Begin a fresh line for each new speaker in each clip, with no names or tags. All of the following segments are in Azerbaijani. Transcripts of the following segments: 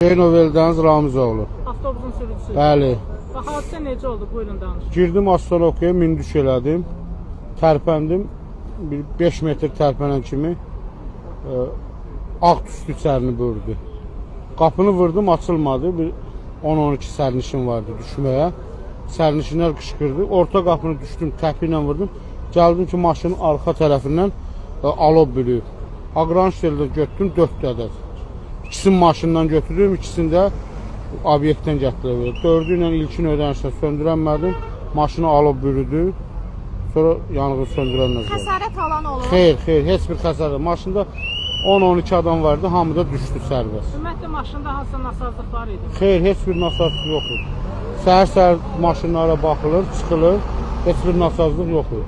Noveldəniz Ramizoğlu.
Avtobusun sürücüsü.
Bəli.
Və hadisə necə oldu? Buyurun danışın.
Girdim Astrolokaya, mindüş elədim. Tərpəndim. Bir 5 metr tərpənən kimi ağ tüstü içərini böldü. Qapını vurdum, açılmadı. Bir 10-12 sərnişin vardı düşməyə. Sərnişinlər qışqırdı. Orta qapını düşdüm, təpi ilə vurdum. Gəldim ki, maşının arxa tərəfindən alov bölüyüb. Aqranşeldə götürdüm 4 ədəd. İkisini maşından götürdüm, ikisini də obyektdən gətirdim. 4-ü ilə ilkin ödənişlə söndürənmədim. Maşını alıb bürüdü. Sonra yanığı söndürənlər.
Xəsarət alan olur?
Xeyr, heç bir xəsarət. Maşında 10-12 adam vardı, hamı da düşdü sərbəst.
Ümumiyyətlə maşında hansı nasazlıq var idi?
Xeyr, heç bir nasazlıq yoxdur. Səhər-səhər maşınlara baxılır, çıxılır, heç bir nasazlıq yoxdur.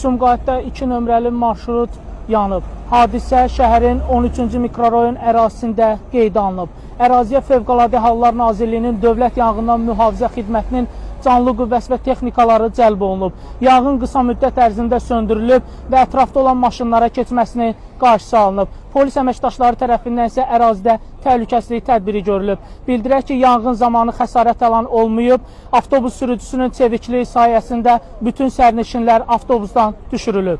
Sumqayıtda 2 nömrəli marşrut yanıb. Hadisə şəhərin 13-cü mikrorayon ərazisində qeydə alınıb. Əraziyə Fövqəladə Hallar Nazirliyinin Dövlət Yanğından Mühafizə Xidmətinin canlı qüvvəsi və texnikaları cəlb olunub. Yanğın qısa müddət ərzində söndürülüb və ətrafda olan maşınlara keçməsini qarşısı alınıb. Polis əməkdaşları tərəfindən isə ərazidə təhlükəsizlik tədbiri görülüb. Bildirək ki, yanğın zamanı xəsarət alan olmayıb. Avtobus sürücüsünün çevikliyi sayəsində bütün sərnişinlər avtobusdan düşürülüb.